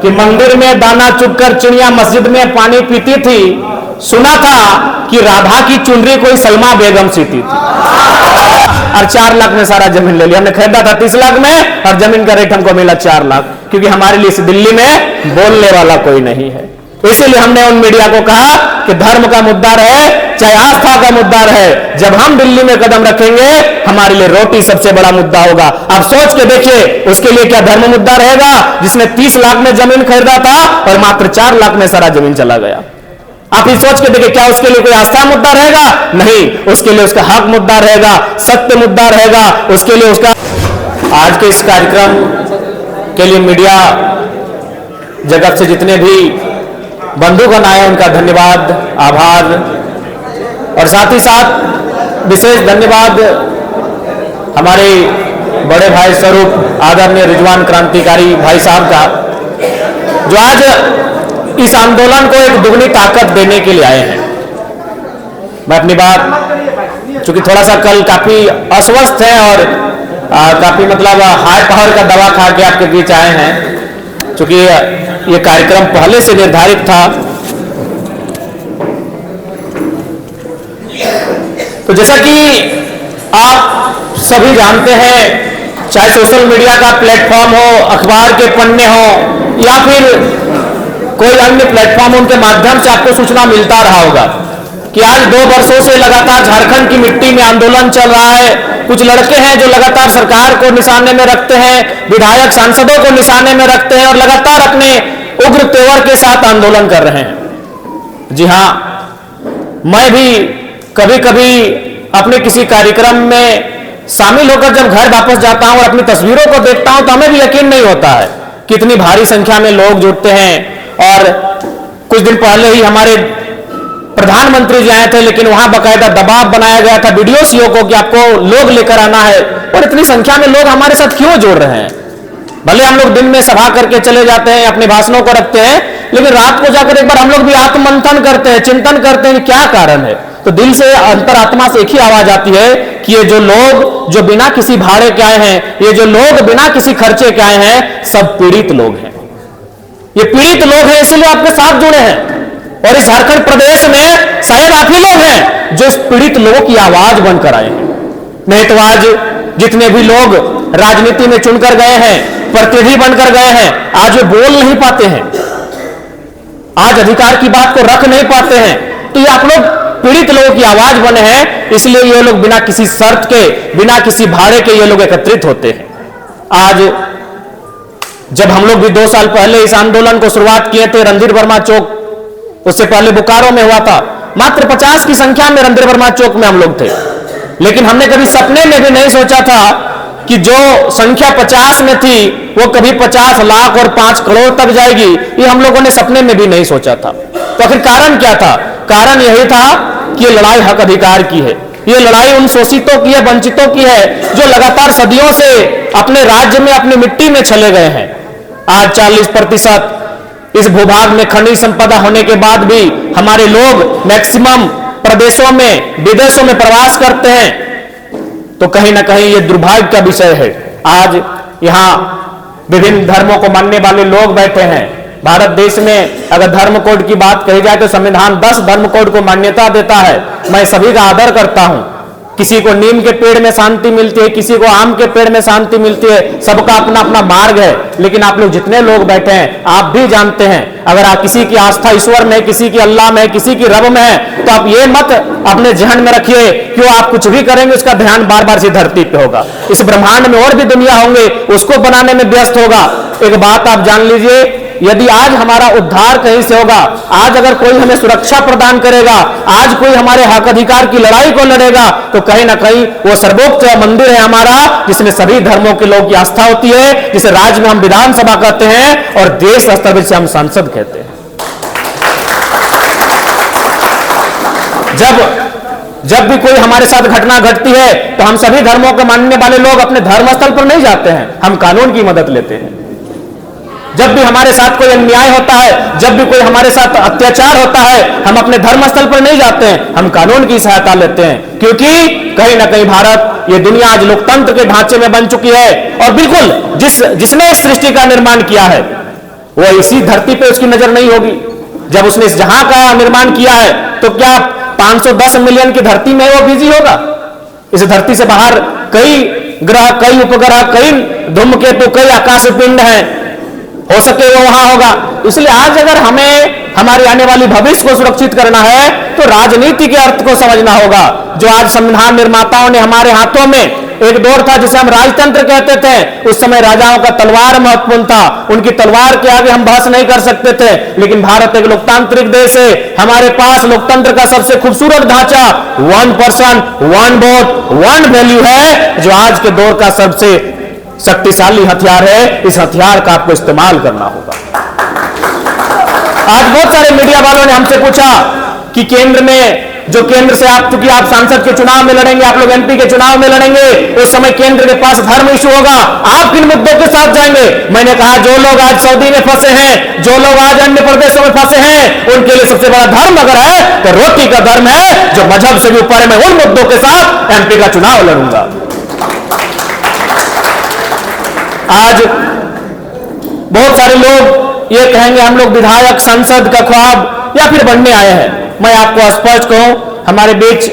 कि मंदिर में दाना चुगकर चिड़िया मस्जिद में पानी पीती थी, सुना था कि राधा की चुनरी कोई सलमा बेगम सीती थी। और 4 लाख में सारा जमीन ले लिया। हमने खरीदा था 30 लाख में और जमीन का रेट हमको मिला 4 लाख, क्योंकि हमारे लिए इस दिल्ली में बोलने वाला कोई नहीं है। इसीलिए हमने उन मीडिया को कहा कि धर्म का मुद्दा रहे चाहे आस्था का मुद्दा रहे, जब हम दिल्ली में कदम रखेंगे हमारे लिए रोटी सबसे बड़ा मुद्दा होगा। आप सोच के देखिए, उसके लिए क्या धर्म मुद्दा रहेगा जिसने 30 लाख में जमीन खरीदा था और मात्र 4 लाख में सारा जमीन चला गया। आप ये सोच के देखिए, क्या उसके लिए कोई आस्था मुद्दा रहेगा? नहीं, उसके लिए उसका हक मुद्दा रहेगा, सत्य मुद्दा रहेगा, उसके लिए उसका। आज के इस कार्यक्रम के लिए मीडिया जगत से जितने भी बंधुगण आए उनका धन्यवाद, आभार, और साथ ही साथ विशेष धन्यवाद हमारे बड़े भाई स्वरूप आदरणीय रिजवान क्रांतिकारी भाई साहब का, जो आज इस आंदोलन को एक दुगनी ताकत देने के लिए आए हैं। मैं अपनी बात, चूंकि थोड़ा सा कल काफी अस्वस्थ है और काफी मतलब हाई पावर का दवा खा के आपके बीच आए हैं, चूंकि ये कार्यक्रम पहले से निर्धारित था। तो जैसा कि आप सभी जानते हैं, चाहे सोशल मीडिया का प्लेटफॉर्म हो, अखबार के पन्ने हो या फिर कोई अन्य प्लेटफॉर्म, उनके माध्यम से आपको सूचना मिलता रहा होगा कि आज 2 वर्षों से लगातार झारखंड की मिट्टी में आंदोलन चल रहा है। कुछ लड़के हैं जो लगातार सरकार को निशाने में रखते हैं, विधायक सांसदों को निशाने में रखते हैं और लगातार अपने उग्र तेवर के साथ आंदोलन कर रहे हैं। जी हां, मैं भी कभी कभी अपने किसी कार्यक्रम में शामिल होकर जब घर वापस जाता हूं और अपनी तस्वीरों को देखता हूं तो हमें भी यकीन नहीं होता है कि इतनी भारी संख्या में लोग जुटते हैं। और कुछ दिन पहले ही हमारे प्रधानमंत्री जी आए थे, लेकिन वहां बकायदा दबाव बनाया गया था वीडियो को कि आपको लोग लेकर आना है। और इतनी संख्या में लोग हमारे साथ क्यों जुड़ रहे हैं? भले हम लोग दिन में सभा करके चले जाते हैं, अपने भाषणों को रखते हैं, लेकिन रात को जाकर एक बार हम लोग भी आत्ममंथन करते हैं, चिंतन करते हैं क्या कारण है। तो दिल से, अंतरात्मा से एक ही आवाज आती है कि ये जो लोग जो बिना किसी भाड़े के आए हैं, ये जो लोग बिना किसी खर्चे के आए हैं, सब पीड़ित लोग हैं। ये पीड़ित लोग हैं, इसलिए आपके साथ जुड़े हैं। और इस झारखंड प्रदेश में शायद आप ही लोग हैं जो इस पीड़ित लोगों की आवाज बनकर आए हैं। नहीं तो आज जितने भी लोग राजनीति में चुनकर गए हैं, प्रतिनिधि बनकर गए हैं, आज वे बोल नहीं पाते हैं, आज अधिकार की बात को रख नहीं पाते हैं। तो ये आप लोग पीड़ित लोगों की आवाज बने हैं, इसलिए ये लोग बिना किसी शर्त के, बिना किसी भाड़े के ये लोग एकत्रित होते हैं। आज जब हम लोग भी 2 साल पहले इस आंदोलन को शुरुआत किए थे रणधीर वर्मा चौक, उससे पहले बोकारो में हुआ था, मात्र 50 की संख्या में रणधीर वर्मा चौक में हम लोग थे। लेकिन हमने कभी सपने में भी नहीं सोचा था कि जो संख्या 50 में थी वो कभी 50 लाख और 5 करोड़ तक जाएगी, ये हम लोगों ने सपने में भी नहीं सोचा था। तो आखिर कारण क्या था? कारण यही था कि ये लड़ाई हक अधिकार की है, ये लड़ाई उन शोषितों की है, वंचितों की है, जो लगातार सदियों से अपने राज्य में, अपनी मिट्टी में चले गए हैं। आज 40% इस भूभाग में खनिज संपदा होने के बाद भी हमारे लोग मैक्सिमम प्रदेशों में, विदेशों में प्रवास करते हैं। तो कहीं ना कहीं ये दुर्भाग्य का विषय है। आज यहां विभिन्न धर्मों को मानने वाले लोग बैठे हैं। भारत देश में अगर धर्म कोड की बात कही जाए तो संविधान 10 धर्म कोड को मान्यता देता है। मैं सभी का आदर करता हूं। किसी को नीम के पेड़ में शांति मिलती है, किसी को आम के पेड़ में शांति मिलती है, सबका अपना अपना मार्ग है। लेकिन आप लोग जितने लोग बैठे हैं, आप भी जानते हैं, अगर आप किसी की आस्था ईश्वर में, किसी की अल्लाह में, किसी की रब में है, तो आप ये मत अपने जहन में रखिए कि आप कुछ भी करेंगे उसका ध्यान बार बार इसी धरती पे होगा। इस ब्रह्मांड में और भी दुनिया होंगे, उसको बनाने में व्यस्त होगा। एक बात आप जान लीजिए, यदि आज हमारा उद्धार कहीं से होगा, आज अगर कोई हमें सुरक्षा प्रदान करेगा, आज कोई हमारे हक अधिकार की लड़ाई को लड़ेगा, तो कहीं ना कहीं वो सर्वोच्च मंदिर है हमारा, जिसमें सभी धर्मों के लोगों की आस्था होती है, जिसे राज्य में हम विधानसभा कहते हैं और देश स्तर पर हम सांसद कहते हैं। जब भी कोई हमारे साथ घटना घटती है तो हम सभी धर्मों को मानने वाले लोग अपने धर्म स्थल पर नहीं जाते हैं, हम कानून की मदद लेते हैं। जब भी हमारे साथ कोई अन्याय होता है, जब भी कोई हमारे साथ अत्याचार होता है, हम अपने धर्म स्थल पर नहीं जाते हैं, हम कानून की सहायता लेते हैं। क्योंकि कहीं ना कहीं भारत, ये दुनिया आज लोकतंत्र के ढांचे में बन चुकी है। और बिल्कुल जिसने इस सृष्टि का निर्माण किया है, वो इसी धरती पे उसकी नजर नहीं होगी? जब उसने इस जहां का निर्माण किया है तो क्या 510 मिलियन की धरती में वो बिजी होगा? इस धरती से बाहर कई ग्रह, कई उपग्रह, कई धूमकेतु, कई आकाशपिंड हैं, हो सके वो वहां होगा। इसलिए आज अगर हमें हमारी आने वाली भविष्य को सुरक्षित करना है तो राजनीति के अर्थ को समझना होगा। जो आज संविधान निर्माताओं ने हमारे हाथों में, एक दौर था जिसे हम राजतंत्र कहते थे, उस समय राजाओं का तलवार महत्वपूर्ण था, उनकी तलवार के आगे हम बहस नहीं कर सकते थे। लेकिन भारत एक लोकतांत्रिक देश है, हमारे पास लोकतंत्र का सबसे खूबसूरत ढांचा 1 पर्सन 1 वोट 1 वैल्यू है, जो आज के दौर का सबसे शक्तिशाली हथियार है। इस हथियार का आपको इस्तेमाल करना होगा। आज बहुत सारे मीडिया वालों ने हमसे पूछा कि केंद्र में, जो केंद्र से आप, चूंकि आप सांसद के चुनाव में लड़ेंगे, आप लोग एमपी के चुनाव में लड़ेंगे, उस समय केंद्र के पास धर्म इशू होगा, आप किन मुद्दों के साथ जाएंगे? मैंने कहा जो लोग आज सऊदी में फंसे हैं, जो लोग आज अन्य प्रदेशों में फंसे हैं, उनके लिए सबसे बड़ा धर्म अगर है तो रोटी का धर्म है, जो मजहब से भी ऊपर है। मैं उन मुद्दों के साथ एमपी का चुनाव लड़ूंगा। आज बहुत सारे लोग ये कहेंगे हम लोग विधायक, सांसद का ख्वाब या फिर बनने आए हैं। मैं आपको स्पष्ट कहूं, हमारे बीच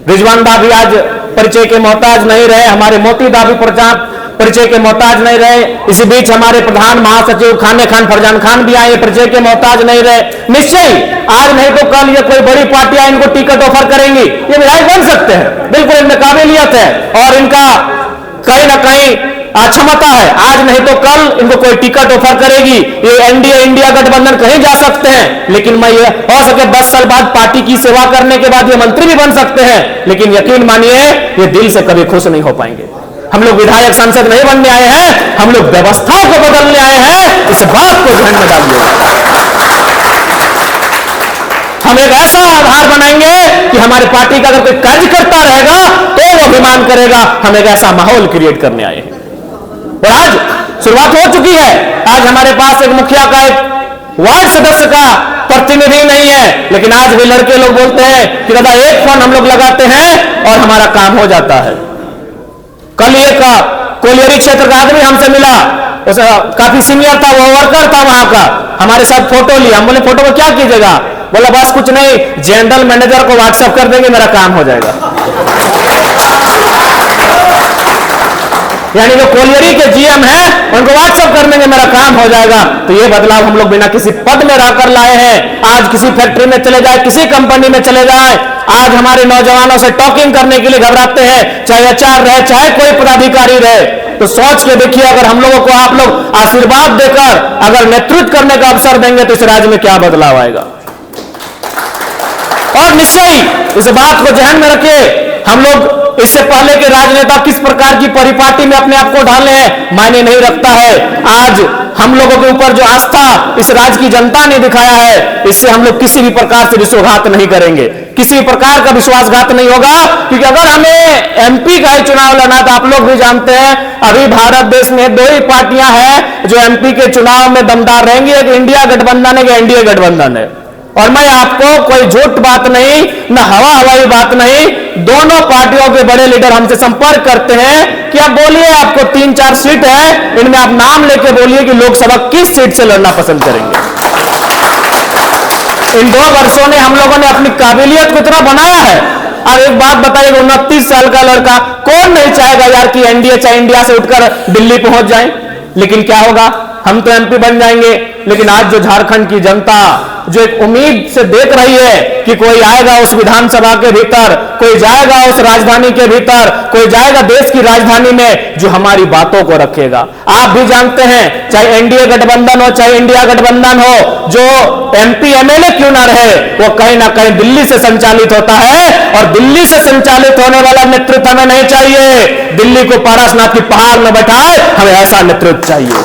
रिजवान दा भी आज परिचय के मोहताज नहीं रहे, हमारे मोती दा भी परिचय के मोहताज नहीं रहे। इसी बीच हमारे प्रधान महासचिव खाने खान फरजान खान भी आए, परिचय के मोहताज नहीं रहे। निश्चय आज नहीं तो कल ये कोई बड़ी पार्टियां इनको टिकट ऑफर करेंगी, ये विधायक बन सकते हैं, बिल्कुल इनमें काबिलियत है और इनका कहीं ना कहीं क्षमता है। आज नहीं तो कल इनको कोई टिकट ऑफर करेगी, ये एनडीए इंडिया गठबंधन कहीं जा सकते हैं। लेकिन मैं ये हो सके 10 साल बाद पार्टी की सेवा करने के बाद ये मंत्री भी बन सकते हैं, लेकिन यकीन मानिए ये दिल से कभी खुश नहीं हो पाएंगे। हम लोग विधायक सांसद नहीं बनने आए हैं, हम लोग व्यवस्थाओं को बदलने आए हैं। इस बात को ध्यान में डालिए। हम एक ऐसा आधार बनाएंगे कि हमारी पार्टी का अगर कोई कार्यकर्ता रहेगा तो वो अभिमान करेगा। हम एक ऐसा माहौल क्रिएट करने आए हैं और आज शुरुआत हो चुकी है। आज हमारे पास एक मुखिया का, एक वार्ड सदस्य का प्रतिनिधि नहीं है, लेकिन आज भी लड़के लोग बोलते हैं कि दादा एक फोन हम लोग लगाते हैं और हमारा काम हो जाता है। कल एक कोलियरी क्षेत्र का आदमी हमसे मिला, काफी सीनियर था, वो वर्कर था वहां का, हमारे साथ फोटो लिया। हम बोले फोटो को क्या कीजिएगा? बोला बस कुछ नहीं, जनरल मैनेजर को व्हाट्सएप कर देंगे, मेरा काम हो जाएगा। यानी जो कोलियरी के जीएम है उनको व्हाट्सएप कर देंगे, मेरा काम हो जाएगा। तो ये बदलाव हम लोग बिना किसी पद में रहकर लाए हैं। आज किसी फैक्ट्री में चले जाए, किसी कंपनी में चले जाए, आज हमारे नौजवानों से टॉकिंग करने के लिए घबराते हैं, चाहे एचआर रहे, चाहे कोई पदाधिकारी रहे। तो सोच के देखिए, अगर हम लोगों को आप लोग आशीर्वाद देकर अगर नेतृत्व करने का अवसर देंगे तो इस राज्य में क्या बदलाव आएगा। और निश्चय इस बात को ध्यान में रखिए, हम लोग इससे पहले के राजनेता किस प्रकार की परिपाटी में अपने आप को ढाले हैं मायने नहीं रखता है। आज हम लोगों के ऊपर जो आस्था इस राज्य की जनता ने दिखाया है, इससे हम लोग किसी भी प्रकार से विश्वासघात नहीं करेंगे, किसी प्रकार का विश्वासघात नहीं होगा। क्योंकि अगर हमें एमपी का ही चुनाव लड़ना, तो आप लोग भी जानते हैं अभी भारत देश में 2 ही पार्टियां हैं जो एमपी के चुनाव में दमदार रहेंगी, एक इंडिया गठबंधन है, एक एनडीए गठबंधन है। और मैं आपको कोई झूठ बात नहीं, न हवा हवाई बात नहीं, दोनों पार्टियों के बड़े लीडर हमसे संपर्क करते हैं कि आप बोलिए आपको 3-4 सीट है, इनमें आप नाम लेके बोलिए कि लोकसभा किस सीट से लड़ना पसंद करेंगे। इन 2 वर्षों ने हम लोगों ने अपनी काबिलियत को इतना बनाया है। अब एक बात बताइए, 29 साल का लड़का कौन नहीं चाहेगा यार कि एनडीए चाहे इंडिया से उठकर दिल्ली पहुंच जाए। लेकिन क्या होगा, हम तो एमपी बन जाएंगे, लेकिन आज जो झारखंड की जनता जो एक उम्मीद से देख रही है कि कोई आएगा उस विधानसभा के भीतर, कोई जाएगा उस राजधानी के भीतर, कोई जाएगा देश की राजधानी में जो हमारी बातों को रखेगा। आप भी जानते हैं, चाहे एनडीए गठबंधन हो चाहे इंडिया गठबंधन हो, जो एमपी एमएलए क्यों ना रहे, वो कहीं ना कहीं दिल्ली से संचालित होता है। और दिल्ली से संचालित होने वाला नेतृत्व हमें नहीं चाहिए। दिल्ली को पारसनाथ की पहाड़ में बैठाए, हमें ऐसा नेतृत्व चाहिए।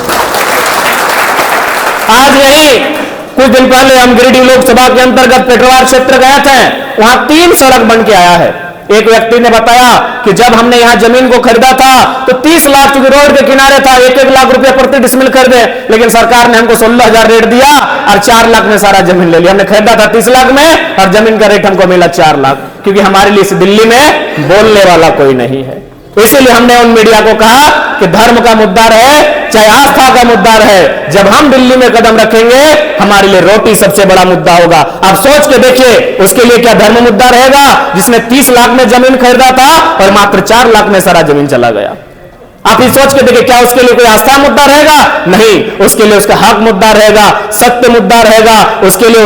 आज यही कुछ दिन पहले हम गिरिडीह लोकसभा के अंतर्गत पेटरवार क्षेत्र गए थे, वहां 3 सड़क बन के आया है। एक व्यक्ति ने बताया कि जब हमने यहां जमीन को खरीदा था तो 30 लाख, चूंकि रोड के किनारे था, 1-1 लाख रुपए प्रति डिसमिल खरीदे, लेकिन सरकार ने हमको 16,000 रेट दिया और 4 लाख में सारा जमीन ले लिया। हमने खरीदा था 30 लाख में और जमीन का रेट हमको मिला 4 लाख, क्योंकि हमारे लिए इस दिल्ली में बोलने वाला कोई नहीं है। इसीलिए हमने उन मीडिया को कहा कि धर्म का मुद्दा रहे चाहे आस्था का मुद्दा रहे, जब हम दिल्ली में कदम रखेंगे हमारे लिए रोटी सबसे बड़ा मुद्दा होगा। आप सोच के देखिए, उसके लिए क्या धर्म मुद्दा रहेगा, जिसने 30 लाख में जमीन खरीदा था और मात्र 4 लाख में सारा जमीन चला गया। आप ये सोच के देखिए, क्या उसके लिए कोई आस्था मुद्दा रहेगा? नहीं, उसके लिए उसका हक मुद्दा रहेगा, सत्य मुद्दा रहेगा, उसके लिए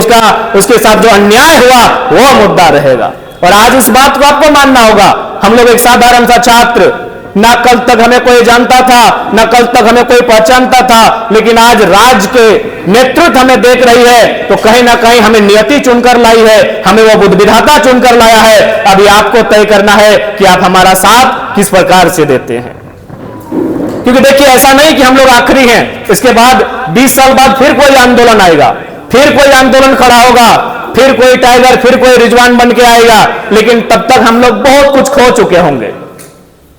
उसके साथ जो अन्याय हुआ वो मुद्दा रहेगा। और आज इस बात को आपको मानना होगा। हम लोग एक साधारण सा छात्र, ना कल तक हमें कोई जानता था, ना कल तक हमें कोई पहचानता था, लेकिन आज राज्य के नेतृत्व हमें देख रही है, तो कहीं ना कहीं हमें नियति चुनकर लाई है, हमें वो बुद्ध विधाता चुनकर लाया है। अभी आपको तय करना है कि आप हमारा साथ किस प्रकार से देते हैं। क्योंकि देखिए, ऐसा नहीं कि हम लोग आखिरी हैं, इसके बाद 20 साल बाद फिर कोई आंदोलन आएगा, फिर कोई आंदोलन खड़ा होगा, फिर कोई टाइगर, फिर कोई रिजवान बन के आएगा, लेकिन तब तक हम लोग बहुत कुछ खो चुके होंगे,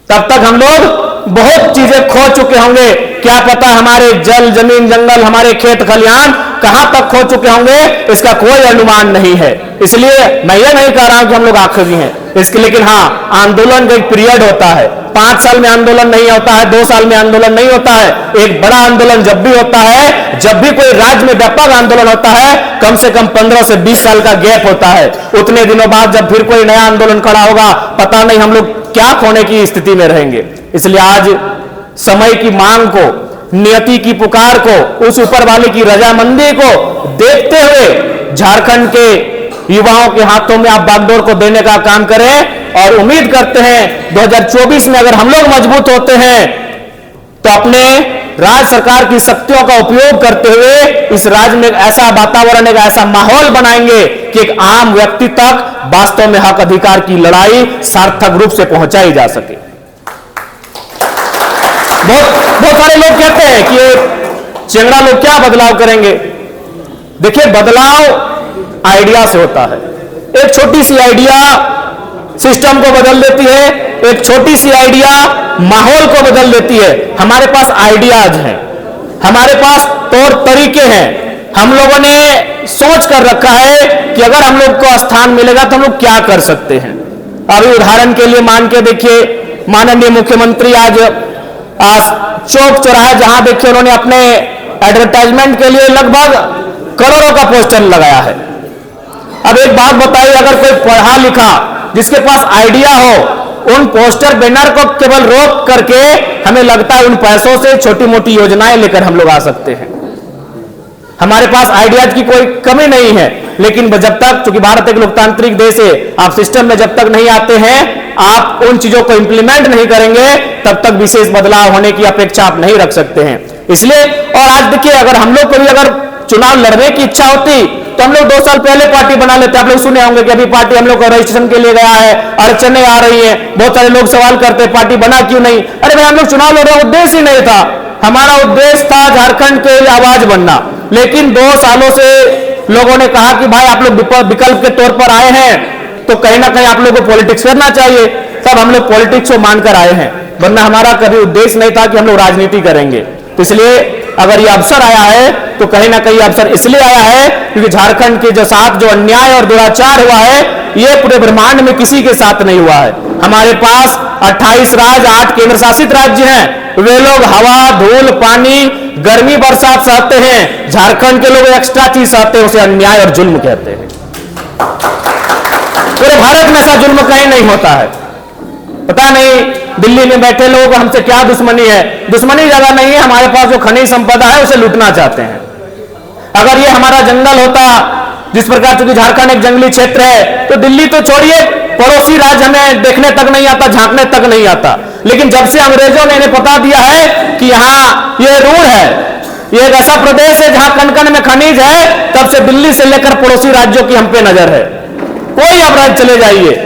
तब तक हम लोग बहुत चीजें खो चुके होंगे। क्या पता हमारे जल, जमीन, जंगल, हमारे खेत खलिहान कहां तक खो चुके होंगे, इसका कोई अनुमान नहीं है। इसलिए मैं ये नहीं कह रहा हूं कि हम लोग आखिरी हैं इसके, लेकिन हाँ, आंदोलन का एक पीरियड होता है। 5 साल में आंदोलन नहीं होता है, 2 साल में आंदोलन नहीं होता है। एक बड़ा आंदोलन जब भी होता है, जब भी कोई राज्य में व्यापक आंदोलन होता है, कम से कम 15 से 20 साल का गैप होता है। उतने दिनों बाद जब फिर कोई नया आंदोलन खड़ा होगा, पता नहीं हम लोग क्या खोने की स्थिति में रहेंगे। इसलिए आज समय की मांग को, नियति की पुकार को, उस ऊपर वाले की रजामंदी को देखते हुए झारखंड के युवाओं के हाथों में आप बागडोर को देने का काम करें। और उम्मीद करते हैं 2024 में अगर हम लोग मजबूत होते हैं तो अपने राज्य सरकार की शक्तियों का उपयोग करते हुए इस राज्य में एक ऐसा वातावरण, एक ऐसा माहौल बनाएंगे कि एक आम व्यक्ति तक वास्तव में हक अधिकार की लड़ाई सार्थक रूप से पहुंचाई जा सके। बहुत सारे लोग कहते हैं कि चेंगड़ा लोग क्या बदलाव करेंगे। देखिए, बदलाव आइडिया से होता है। एक छोटी सी आइडिया सिस्टम को बदल देती है, एक छोटी सी आइडिया माहौल को बदल देती है। हमारे पास आइडियाज हैं, हमारे पास तौर तरीके हैं, हम लोगों ने सोच कर रखा है कि अगर हम लोग को स्थान मिलेगा तो हम लोग क्या कर सकते हैं। अभी उदाहरण के लिए मान के देखिए, माननीय मुख्यमंत्री आज चौक चौराहे, जहां देखिए उन्होंने अपने एडवर्टाइजमेंट के लिए लगभग करोड़ों का पोस्टर लगाया है। अब एक बात बताइए, अगर कोई पढ़ा लिखा जिसके पास आइडिया हो, उन पोस्टर बैनर को केवल रोक करके हमें लगता है उन पैसों से छोटी मोटी योजनाएं लेकर हम लोग आ सकते हैं। हमारे पास आइडियाज की कोई कमी नहीं है, लेकिन जब तक, चूंकि भारत एक लोकतांत्रिक देश है, आप सिस्टम में जब तक नहीं आते हैं, आप उन चीजों को इंप्लीमेंट नहीं करेंगे, तब तक विशेष बदलाव होने की अपेक्षा आप नहीं रख सकते हैं। इसलिए, और आज देखिए, अगर हम लोग को भी अगर चुनाव लड़ने की इच्छा होती तो हम लोग 2 साल पहले पार्टी बना लेते। आप लोग सुने होंगे कि अभी पार्टी हम लोग को रजिस्ट्रेशन के लिए गया है, अड़चने आ रही है। बहुत सारे लोग सवाल करते हैं पार्टी बना क्यों नहीं। अरे भाई, हम लोग चुनाव लड़ रहे, उद्देश्य ही नहीं था। हमारा उद्देश्य था झारखंड के लिए आवाज बनना, लेकिन 2 सालों से लोगों ने कहा कि भाई आप लोग विकल्प के तौर पर आए हैं तो कहीं ना कहीं आप लोग को पॉलिटिक्स करना चाहिए। तब हम लोग पॉलिटिक्स को मानकर आए हैं, वरना हमारा कभी उद्देश्य नहीं था कि हम लोग राजनीति करेंगे। तो इसलिए अगर ये अवसर आया है तो कहीं ना कहीं अवसर इसलिए आया है क्योंकि झारखंड के साथ जो अन्याय और दुराचार हुआ है, ये पूरे ब्रह्मांड में किसी के साथ नहीं हुआ है। हमारे पास 28 राज्य, 8 केंद्र शासित राज्य हैं। वे लोग हवा, धूल, पानी, गर्मी, बरसात सहते हैं। झारखंड के लोग एक्स्ट्रा चीज सहते हैं, उसे अन्याय और जुल्म कहते हैं। पूरे भारत में ऐसा जुल्म कहीं नहीं होता है। पता नहीं दिल्ली में बैठे लोगों को हमसे क्या दुश्मनी है। दुश्मनी ज्यादा नहीं है, हमारे पास जो खनिज संपदा है उसे लूटना चाहते हैं। अगर ये हमारा जंगल होता, जिस प्रकार चूंकि झारखंड एक जंगली क्षेत्र है, तो दिल्ली तो छोड़िए, पड़ोसी राज्य हमें देखने तक नहीं आता, झांकने तक नहीं आता। लेकिन जब से अंग्रेजों ने इन्हें बता दिया है कि यहाँ ये रूढ़ है, ये एक ऐसा प्रदेश है जहां कण कण में खनिज है, तब से दिल्ली से लेकर पड़ोसी राज्यों की हम पे नजर है। कोई आप राज्य चले जाइए,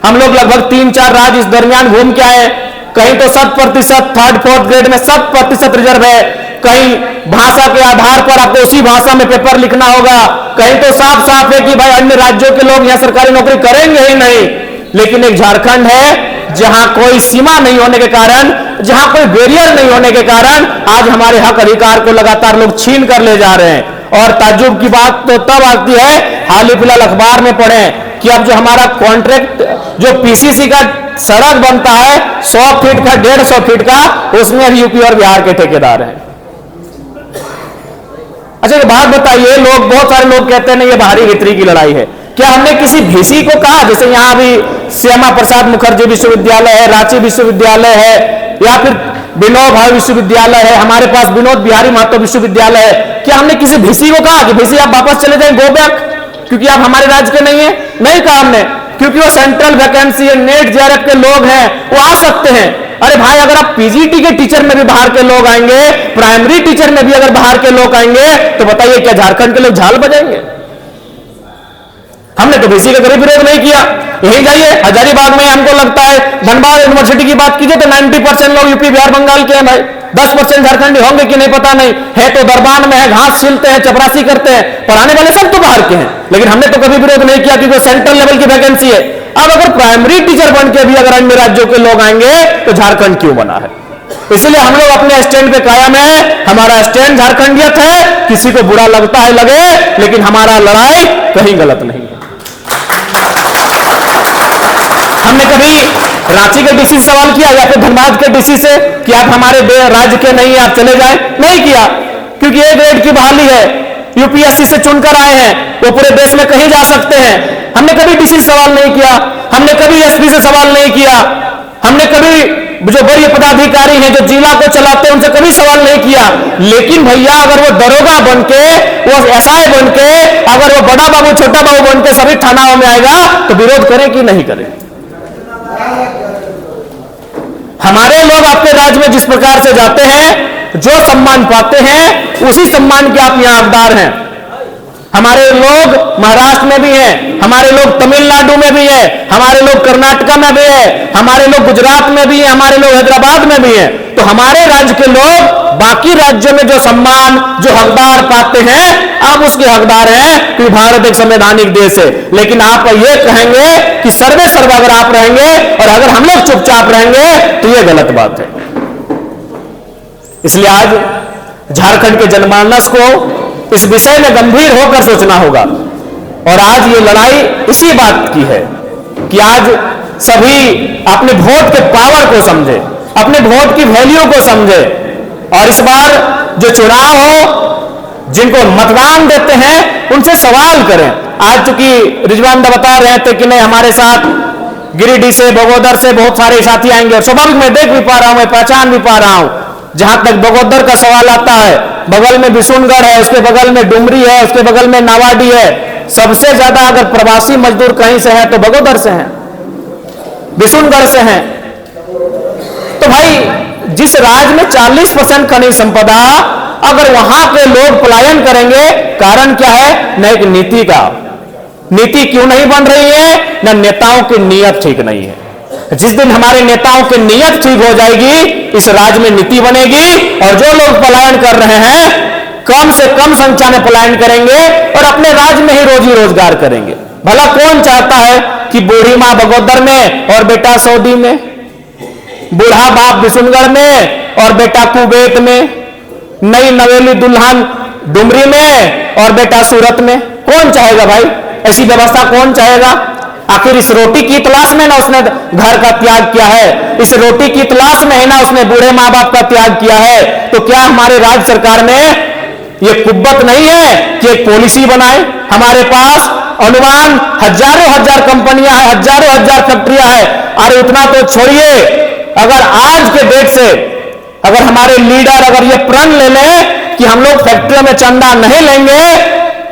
हम लोग लगभग 3-4 राज्य इस दरमियान घूम के आए। कहीं तो 100%, 3rd 4th ग्रेड में 100% रिजर्व है। कहीं भाषा के आधार पर आपको उसी भाषा में पेपर लिखना होगा। कहीं तो साफ साफ है कि भाई अन्य राज्यों के लोग यहाँ सरकारी नौकरी करेंगे ही नहीं। लेकिन एक झारखंड है जहां कोई सीमा नहीं होने के कारण, जहां कोई बैरियर नहीं होने के कारण आज हमारे हक अधिकार को लगातार लोग छीन कर ले जा रहे हैं। और ताज्जुब की बात तो तब आती है, हाल ही फिलहाल अखबार में पढ़े कि अब जो हमारा कॉन्ट्रैक्ट, जो पीसीसी का सड़क बनता है 100 फीट का, 150 फीट का, उसमें यूपी और बिहार के ठेकेदार हैं। अच्छा ये बात बताइए, लोग बहुत सारे लोग कहते हैं ना ये बाहरी भीतरी की लड़ाई है। क्या हमने किसी भीसी को कहा? जैसे यहां भी श्यामा प्रसाद मुखर्जी विश्वविद्यालय है, रांची विश्वविद्यालय है, या फिर विनोद भावे विश्वविद्यालय है, हमारे पास विनोद बिहारी महतो विश्वविद्यालय है। क्या हमने किसी भीसी को कहा कि भीसी आप वापस चले जाएं, गो बैक, क्योंकि आप हमारे राज्य के नहीं है? नहीं कहा हमने, क्योंकि वो सेंट्रल वैकेंसी है, नेट जेआरएफ के लोग हैं, वो आ सकते हैं। अरे भाई अगर आप पीजीटी के टीचर में भी बाहर के लोग आएंगे, प्राइमरी टीचर में भी अगर बाहर के लोग आएंगे, तो बताइए क्या झारखंड के लोग झाल बजाएंगे? हमने तो भीसी का कभी विरोध नहीं किया। यही जाइए हजारीबाग में, हमको लगता है धनबाद यूनिवर्सिटी की बात कीजिए तो 90% लोग यूपी बिहार बंगाल के हैं भाई, 10% झारखंडी होंगे कि नहीं पता नहीं है, तो दरबान में है, घास छीलते हैं, चपरासी करते हैं, पढ़ाने वाले सब तो बाहर के हैं। लेकिन हमने तो कभी विरोध नहीं किया क्योंकि सेंट्रल लेवल की वैकेंसी है। अब अगर प्राइमरी टीचर बन के भी अगर अन्य राज्यों के लोग आएंगे तो झारखंड क्यों बना है? इसलिए हम लोग अपने स्टैंड पे कायम है। हमारा स्टैंड झारखंडियत है, किसी को बुरा लगता है लगे, लेकिन हमारा लड़ाई कहीं गलत नहीं है। हमने कभी रांची के डीसी से सवाल किया या फिर धनबाद के डीसी से कि आप हमारे राज्य के नहीं, आप चले जाएं? नहीं किया, क्योंकि ए ग्रेड की बहाली है, यूपीएससी से चुनकर आए हैं, वो पूरे देश में कहीं जा सकते हैं। हमने कभी डीसी से सवाल नहीं किया, हमने कभी एसपी से सवाल नहीं किया, हमने कभी जो बड़े पदाधिकारी हैं जो जिला को चलाते हैं उनसे कभी सवाल नहीं किया। लेकिन भैया अगर वो दरोगा बन के, वो एसआई बन के, अगर वो बड़ा बाबू छोटा बाबू बन के सभी थानाओं में आएगा तो विरोध करें कि नहीं करें? हमारे लोग आपके राज्य में जिस प्रकार से जाते हैं, जो सम्मान पाते हैं, उसी सम्मान के आप यहां हकदार हैं। हमारे लोग महाराष्ट्र में भी हैं, हमारे लोग तमिलनाडु में भी है, हमारे लोग कर्नाटका में भी है, हमारे लोग गुजरात में भी है, हमारे लोग हैदराबाद में भी है। तो हमारे राज्य के लोग बाकी राज्यों में जो सम्मान, जो हकदार पाते हैं, आप उसके हकदार हैं कि भारत एक संवैधानिक देश है। लेकिन आप ये कहेंगे कि सर्वे सर्व अगर आप रहेंगे और अगर हम लोग चुपचाप रहेंगे तो ये गलत बात है। इसलिए आज झारखंड के जनमानस को इस विषय में गंभीर होकर सोचना होगा। और आज ये लड़ाई इसी बात की है कि आज सभी अपने वोट के पावर को समझे, अपने वोट की वैल्यू को समझे, और इस बार जो चुनाव हो, जिनको मतदान देते हैं उनसे सवाल करें। आज चूंकि रिजवान दा बता रहे थे कि नहीं हमारे साथ गिरिडीह से, बगोदर से बहुत सारे साथी आएंगे, और स्वाभाविक मैं देख भी पा रहा हूं, मैं पहचान भी पा रहा हूं। जहां तक बगोदर का सवाल आता है, बगल में बिशुनगढ़ है, उसके बगल में डुमरी है, उसके बगल में नावाडी है। सबसे ज्यादा अगर प्रवासी मजदूर कहीं से हैं तो बगोदर से हैं, बिशुनगढ़ से हैं। तो भाई जिस राज्य में 40% खनिज संपदा, अगर वहां के लोग पलायन करेंगे, कारण क्या है? न एक नीति का, नीति क्यों नहीं बन रही है? न नेताओं की नीयत ठीक नहीं है। जिस दिन हमारे नेताओं की नीयत ठीक हो जाएगी, इस राज्य में नीति बनेगी, और जो लोग पलायन कर रहे हैं कम से कम संख्या में पलायन करेंगे और अपने राज्य में ही रोजी रोजगार करेंगे। भला कौन चाहता है कि बूढ़ी मां बगोदर में और बेटा सऊदी में, बूढ़ा बाप बिशुनगढ़ में और बेटा कुवैत में, नई नवेली दुल्हन डुमरी में और बेटा सूरत में? कौन चाहेगा भाई? ऐसी व्यवस्था कौन चाहेगा? आखिर इस रोटी की तलाश में ना उसने घर का त्याग किया है, इस रोटी की तलाश में है ना उसने बूढ़े मां बाप का त्याग किया है। तो क्या हमारे राज्य सरकार में ये कुव्वत नहीं है कि एक पॉलिसी बनाए? हमारे पास अनुमान हजारों हजार कंपनियां हैं, हजारों हजार फैक्ट्रियां हैं। अरे इतना तो छोड़िए, अगर आज के डेट से अगर हमारे लीडर अगर ये प्रण ले लें कि हम लोग फैक्ट्रियों में चंदा नहीं लेंगे,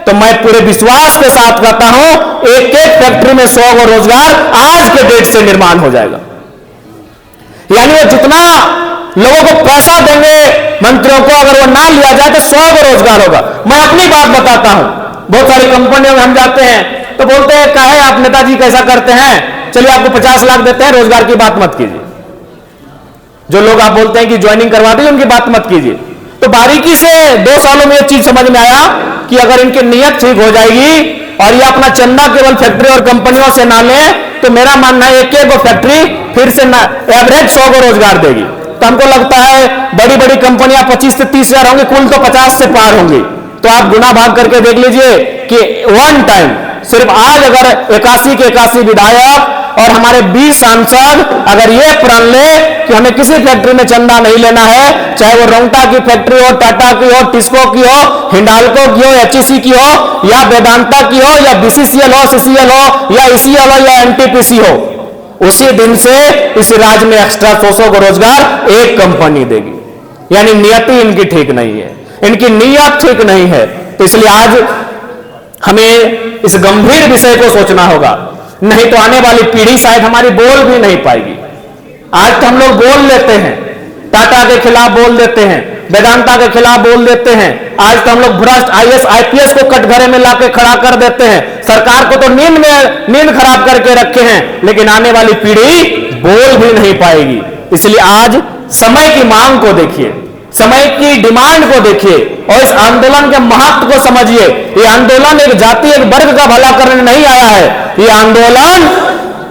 तो मैं पूरे विश्वास के साथ कहता हूं एक एक फैक्ट्री में 100 गो रोजगार आज के डेट से निर्माण हो जाएगा। यानी वो जितना लोगों को पैसा देंगे मंत्रियों को, अगर वो ना लिया जाए तो 100 गो रोजगार होगा। मैं अपनी बात बताता हूं, बहुत सारी कंपनियों में हम जाते हैं तो बोलते हैं काहे आप नेताजी कैसा करते हैं, चलिए आपको 50 लाख देते हैं, रोजगार की बात मत कीजिए। जो लोग आप बोलते हैं कि ज्वाइनिंग करवा दीजिए, उनकी बात मत कीजिए। तो बारीकी से 2 सालों में एक चीज समझ में आया कि अगर इनकी नीयत ठीक हो जाएगी और ये अपना चंदा केवल फैक्ट्री और कंपनियों से ना ले, तो मेरा मानना है एक एक फैक्ट्री फिर से एवरेज 100 को रोजगार देगी। तो हमको लगता है बड़ी बड़ी कंपनियां 25 से 30 हजार होंगी, कुल तो 50 से पार होंगी। तो आप गुना भाग करके देख लीजिए कि वन टाइम सिर्फ आज अगर 81 के 81 विधायक और हमारे 20 सांसद अगर ये प्रण ले कि हमें किसी फैक्ट्री में चंदा नहीं लेना है, चाहे वो रोंगटा की फैक्ट्री हो, टाटा की हो, टिस्को की हो, हिंडाल्को की हो, एचईसी की हो, या वेदांता की हो, या बीसीसीएल हो, सीसीएल हो, या ईसीएल हो, या एनटीपीसी हो, उसी दिन से इस राज्य में एक्स्ट्रा 100 को रोजगार एक कंपनी देगी। यानी नियति इनकी ठीक नहीं है, इनकी नीयत ठीक नहीं है। तो इसलिए आज हमें इस गंभीर विषय को सोचना होगा, नहीं तो आने वाली पीढ़ी शायद हमारी बोल भी नहीं पाएगी। आज तो हम लोग बोल लेते हैं, टाटा के खिलाफ बोल देते हैं, वेदांता के खिलाफ बोल देते हैं, आज तो हम लोग भ्रष्ट आईएएस आईपीएस को कटघरे में लाके खड़ा कर देते हैं, सरकार को तो नींद खराब करके रखे हैं, लेकिन आने वाली पीढ़ी बोल भी नहीं पाएगी। इसलिए आज समय की मांग को देखिए, समय की डिमांड को देखिए और इस आंदोलन के महत्व को समझिए। ये आंदोलन एक जाति एक वर्ग का भला करने नहीं आया है, ये आंदोलन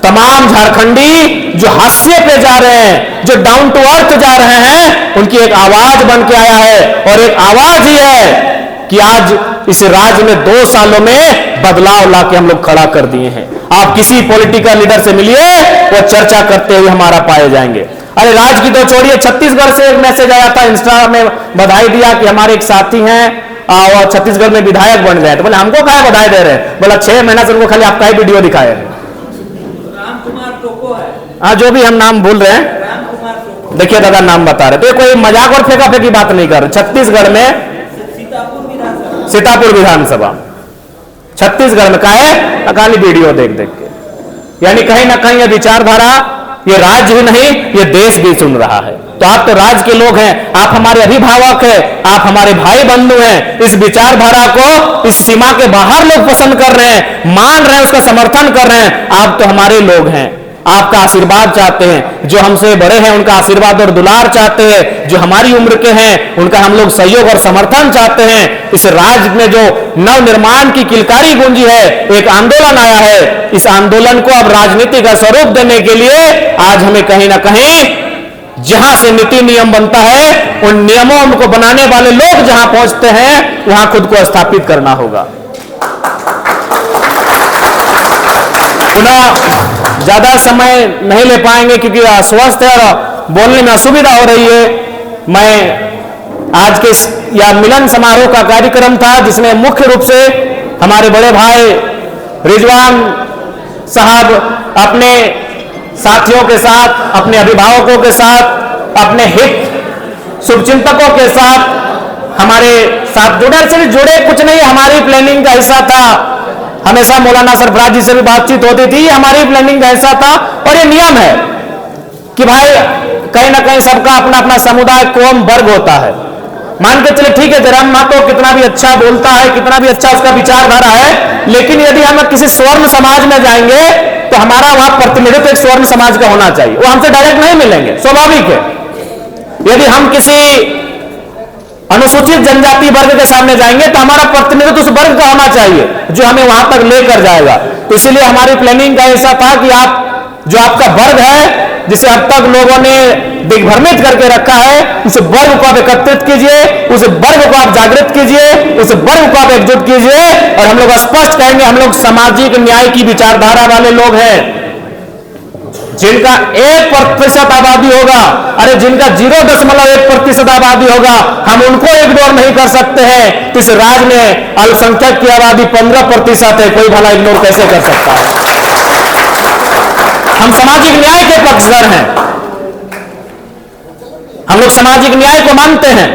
तमाम झारखंडी जो हाशिए पे जा रहे हैं, जो डाउन टू अर्थ जा रहे हैं, उनकी एक आवाज बन के आया है। और एक आवाज ही है कि आज इस राज्य में 2 सालों में बदलाव लाके हम लोग खड़ा कर दिए हैं। आप किसी पॉलिटिकल लीडर से मिलिए, वो चर्चा करते हुए हमारा पाए जाएंगे। अरे राज की तो छोड़िए, छत्तीसगढ़ से एक मैसेज आया था, इंस्टा में बधाई दिया कि हमारे एक साथी हैं और छत्तीसगढ़ में विधायक बन गए। तो बोले हमको क्या बधाई दे रहे हैं? बोला 6 महीना से उनको खाली आपका ही वीडियो दिखाए हैं। रामकुमार टोको है। हाँ, जो भी हम नाम भूल रहे हैं, रामकुमार टोको। देखिए दादा नाम बता रहे, तो कोई मजाक और फेंका फेंकी बात नहीं कर रहे। छत्तीसगढ़ में सीतापुर विधानसभा छत्तीसगढ़ में का है, अकाली वीडियो देख देख के, यानी कहीं ना कहीं ये विचारधारा ये राज्य ही नहीं, ये देश भी सुन रहा है। तो आप तो राज्य के लोग हैं, आप हमारे अभिभावक हैं, आप हमारे भाई बंधु हैं। इस विचारधारा को इस सीमा के बाहर लोग पसंद कर रहे हैं, मान रहे हैं, उसका समर्थन कर रहे हैं। आप तो हमारे लोग हैं, आपका आशीर्वाद चाहते हैं, जो हमसे बड़े हैं उनका आशीर्वाद और दुलार चाहते हैं, जो हमारी उम्र के हैं उनका हम लोग सहयोग और समर्थन चाहते हैं। इस राज्य में जो नव निर्माण की किलकारी गूंजी है, एक आंदोलन आया है, इस आंदोलन को अब राजनीति का स्वरूप देने के लिए आज हमें कहीं ना कहीं जहां से नीति नियम बनता है, उन नियमों को बनाने वाले लोग जहां पहुंचते हैं वहां खुद को स्थापित करना होगा। पुनः ज्यादा समय नहीं ले पाएंगे क्योंकि अस्वस्थ है और बोलने में असुविधा हो रही है। मैं आज के या मिलन समारोह का कार्यक्रम था जिसमें मुख्य रूप से हमारे बड़े भाई रिजवान साहब अपने साथियों के साथ, अपने अभिभावकों के साथ, अपने हित शुभचिंतकों के साथ हमारे साथ जुड़े कुछ नहीं, हमारी प्लानिंग का हिस्सा था। हमेशा मौलाना सरफराज जी से भी बातचीत होती थी, हमारी प्लानिंग का हिस्सा था। और ये नियम है कि भाई कहीं ना कहीं सबका अपना अपना समुदाय कौम वर्ग होता है। मान के चले ठीक है, जयराम महतो कितना भी अच्छा बोलता है, कितना भी अच्छा उसका विचारधारा है, लेकिन यदि हम किसी स्वर्ण समाज में जाएंगे तो हमारा वहां प्रतिनिधित्व एक स्वर्ण समाज का होना चाहिए, वो हमसे डायरेक्ट नहीं मिलेंगे, स्वाभाविक है। यदि हम किसी अनुसूचित जनजाति वर्ग के सामने जाएंगे तो हमारा प्रतिनिधित्व उस वर्ग का होना चाहिए जो हमें वहां तक लेकर जाएगा। तो इसलिए हमारी प्लानिंग का ऐसा था कि आप जो आपका वर्ग है, जिसे अब तक लोगों ने दिग्भ्रमित करके रखा है, उस वर्ग को आप एकत्रित कीजिए, उस वर्ग को आप जागृत कीजिए, उस वर्ग को आप एकजुट कीजिए। और हम लोग स्पष्ट कहेंगे, हम लोग सामाजिक न्याय की विचारधारा वाले लोग हैं। जिनका 1% आबादी होगा, अरे जिनका 0.1% आबादी होगा, हम उनको इग्नोर नहीं कर सकते हैं। तो इस राज्य में अल्पसंख्यक की आबादी 15% है, कोई भला इग्नोर कैसे कर सकता है? हम सामाजिक न्याय के पक्षधर हैं, हम लोग सामाजिक न्याय को मानते हैं।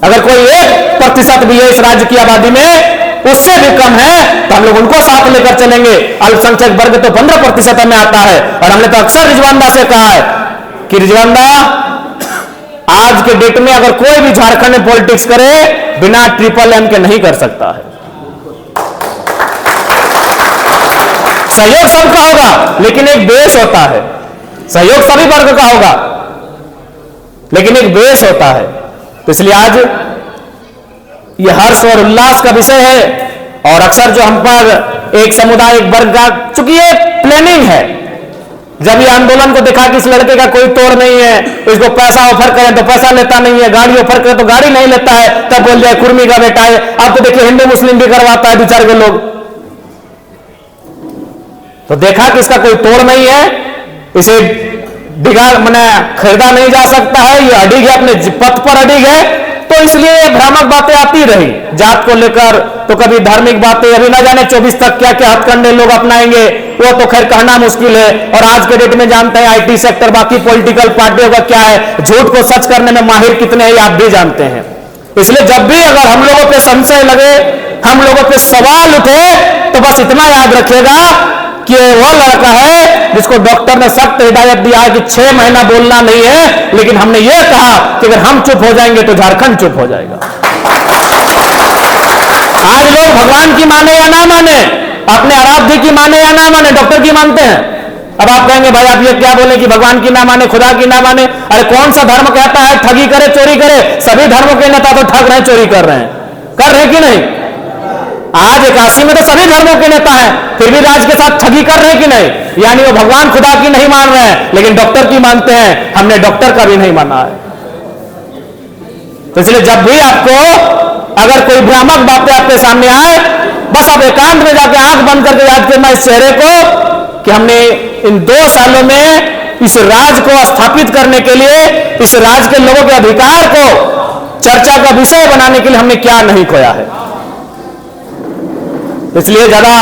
अगर कोई 1% भी है इस राज्य की आबादी में, उससे भी कम है, तो हम लोग उनको साथ लेकर चलेंगे। अल्पसंख्यक वर्ग तो 15% में आता है। और हमने तो अक्सर रिजवानदा से कहा है कि रिजवानदा, आज के डेट में अगर कोई भी झारखंड में पॉलिटिक्स करे बिना MMM के नहीं कर सकता है। सहयोग सबका होगा, लेकिन एक बेस होता है। सहयोग सभी वर्ग का होगा, लेकिन एक बेस होता है। तो इसलिए आज ये हर्ष और उल्लास का विषय है। और अक्सर जो हम पर एक समुदाय एक वर्ग का, चूंकि ये प्लानिंग है, जब ये आंदोलन को देखा कि इस लड़के का कोई तोड़ नहीं है, इसको पैसा ऑफर करें तो पैसा लेता नहीं है, गाड़ी ऑफर करें तो गाड़ी नहीं लेता है, तब बोल जाए कुर्मी का बेटा है। अब तो देखिए हिंदू मुस्लिम भी करवाता है 2-4 के लोग। तो देखा कि इसका कोई तोड़ नहीं है, इसे बिगाड़ मैंने खरीदा नहीं जा सकता है, ये अडिग है, अपने पथ पर अडिग है। तो इसलिए भ्रामक बातें आती रही जात को लेकर, तो कभी धार्मिक बातें, अभी ना जाने 24 तक क्या क्या हथकंडे लोग अपनाएंगे, वो तो खैर कहना मुश्किल है। और आज के डेट में जानते हैं आईटी सेक्टर, बाकी पॉलिटिकल पार्टियों का क्या है, झूठ को सच करने में माहिर कितने हैं आप भी जानते हैं। इसलिए जब भी अगर हम लोगों पे संशय लगे, हम लोगों पे सवाल उठे, तो बस इतना याद रखिएगा कि वो लड़का है जिसको डॉक्टर ने सख्त हिदायत दिया है कि 6 महीना बोलना नहीं है, लेकिन हमने ये कहा कि अगर हम चुप हो जाएंगे तो झारखंड चुप हो जाएगा। आज लोग भगवान की माने या ना माने, अपने आराध्य की माने या ना माने, डॉक्टर की मानते हैं। अब आप कहेंगे भाई आप ये क्या बोले कि भगवान की ना माने, खुदा की ना माने? अरे कौन सा धर्म कहता है ठगी करे चोरी करे? सभी धर्मों के नेता तो ठग रहे, चोरी कर रहे हैं, कर रहे कि नहीं? आज 81 में तो सभी धर्मों के नेता हैं, फिर भी राज के साथ ठगी कर रहे हैं कि नहीं? यानी वो भगवान खुदा की नहीं मान रहे हैं, लेकिन डॉक्टर की मानते हैं। हमने डॉक्टर का भी नहीं माना है। तो इसलिए जब भी आपको अगर कोई भ्रामक बातें आपके सामने आए, बस आप एकांत में जाके आंख बंद करके याद करना इस चेहरे को कि हमने इन 2 सालों में इस राज को स्थापित करने के लिए, इस राज के लोगों के अधिकार को चर्चा का विषय बनाने के लिए हमने क्या नहीं खोया है। इसलिए ज्यादा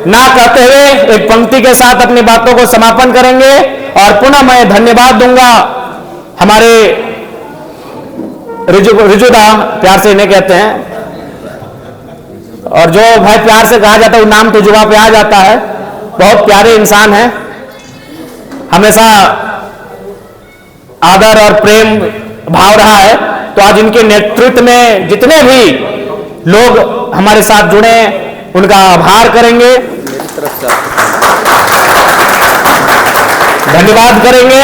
ना कहते हुए एक पंक्ति के साथ अपनी बातों को समापन करेंगे और पुनः मैं धन्यवाद दूंगा हमारे रिजुदा, प्यार से इन्हें कहते हैं, और जो भाई प्यार से कहा जाता है वो नाम तो जुबा पे आ जाता है। बहुत प्यारे इंसान हैं, हमेशा आदर और प्रेम भाव रहा है। तो आज इनके नेतृत्व में जितने भी लोग हमारे साथ जुड़े उनका आभार करेंगे, धन्यवाद करेंगे।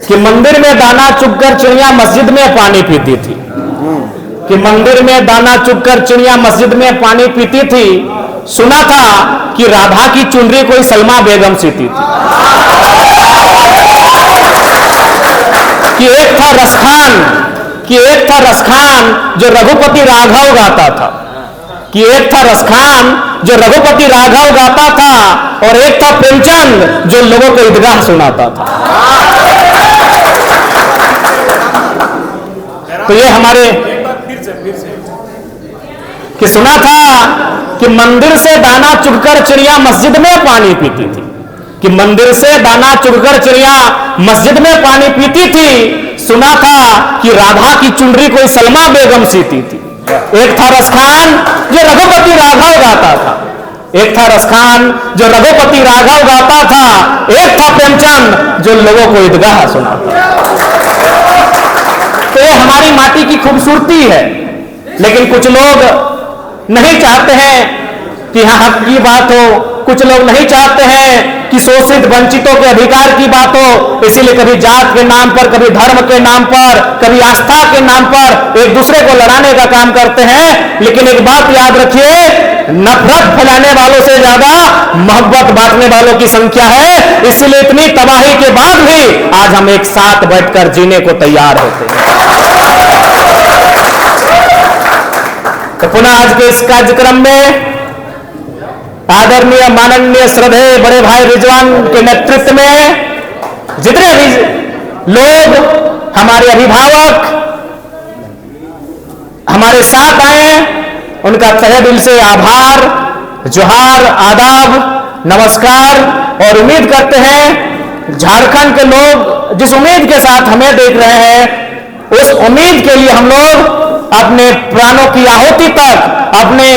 कि मंदिर में दाना चुगकर चिड़िया मस्जिद में पानी पीती थी, कि मंदिर में दाना चुगकर चिड़िया मस्जिद में पानी पीती थी। सुना था कि राधा की चुनरी कोई सलमा बेगम सीती थी। कि एक था रसखान जो रघुपति राघव गाता था, कि एक था रसखान जो रघुपति राघव गाता था, और एक था प्रेमचंद जो लोगों को ईदगाह सुनाता था। तो ये हमारे कि सुना था कि मंदिर से दाना चुगकर चिड़िया मस्जिद में पानी पीती थी, कि मंदिर से दाना चुगकर चिड़िया मस्जिद में पानी पीती थी। सुना था कि राधा की चुनरी कोई सलमा बेगम सीती थी। एक था रसखान जो रघुपति राघव गाता था, एक था रसखान जो रघुपति राघव गाता था, एक था प्रेमचंद जो लोगों को ईदगाह सुनाता था। तो ये हमारी माटी की खूबसूरती है, लेकिन कुछ लोग नहीं चाहते हैं कि यहां हक की बात हो, कुछ लोग नहीं चाहते हैं कि शोषित वंचितों के अधिकार की बात हो। इसीलिए कभी जात के नाम पर, कभी धर्म के नाम पर, कभी आस्था के नाम पर एक दूसरे को लड़ाने का काम करते हैं। लेकिन एक बात याद रखिए, नफरत फैलाने वालों से ज्यादा मोहब्बत बांटने वालों की संख्या है। इसलिए इतनी तबाही के बाद भी आज हम एक साथ बैठकर जीने को तैयार होते हैं। तो पुनः आज के इस कार्यक्रम में आदरणीय माननीय श्रद्धेय बड़े भाई रिजवान के नेतृत्व में जितने भी लोग, हमारे अभिभावक हमारे साथ आए, उनका तहे दिल से आभार, जोहार, आदाब, नमस्कार। और उम्मीद करते हैं झारखंड के लोग जिस उम्मीद के साथ हमें देख रहे हैं, उस उम्मीद के लिए हम लोग अपने प्राणों की आहुति तक, अपने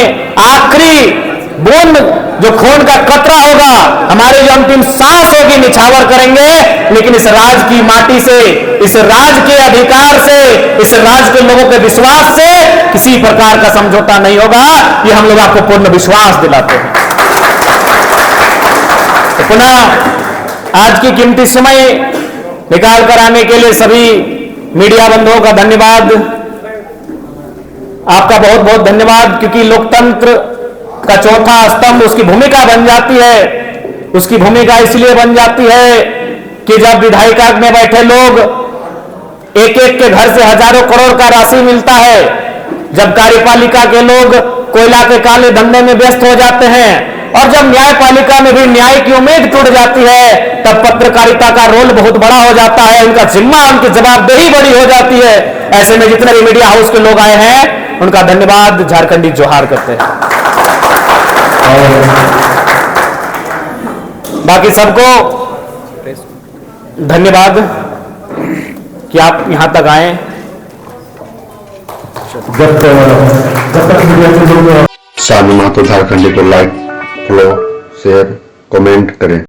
आखिरी बूंद जो खून का कतरा होगा, हमारे जो अंतिम सांस होगी, निछावर करेंगे। लेकिन इस राज की माटी से, इस राज के अधिकार से, इस राज के लोगों के विश्वास से किसी प्रकार का समझौता नहीं होगा। ये हम लोग आपको पूर्ण विश्वास दिलाते हैं। तो पुनः आज की कीमती समय निकाल कर आने के लिए सभी मीडिया बंधुओं का धन्यवाद, आपका बहुत बहुत धन्यवाद। क्योंकि लोकतंत्र का चौथा स्तंभ उसकी भूमिका बन जाती है। उसकी भूमिका इसलिए बन जाती है कि जब विधायिका में बैठे लोग एक एक के घर से हजारों करोड़ का राशि मिलता है, जब कार्यपालिका के लोग कोयला के काले धंधे में व्यस्त हो जाते हैं, और जब न्यायपालिका में भी न्याय की उम्मीद टूट जाती है, तब पत्रकारिता का रोल बहुत बड़ा हो जाता है, उनका जिम्मा, उनकी जवाबदेही बड़ी हो जाती है। ऐसे में जितने भी मीडिया हाउस के लोग आए हैं, उनका धन्यवाद, झारखंडी जोहार करते हैं। बाकी सबको धन्यवाद कि आप यहां तक आए। जब तक मीडिया के लोग सानू महतो झारखंडी को लाइक, फॉलो, शेयर, कमेंट करें।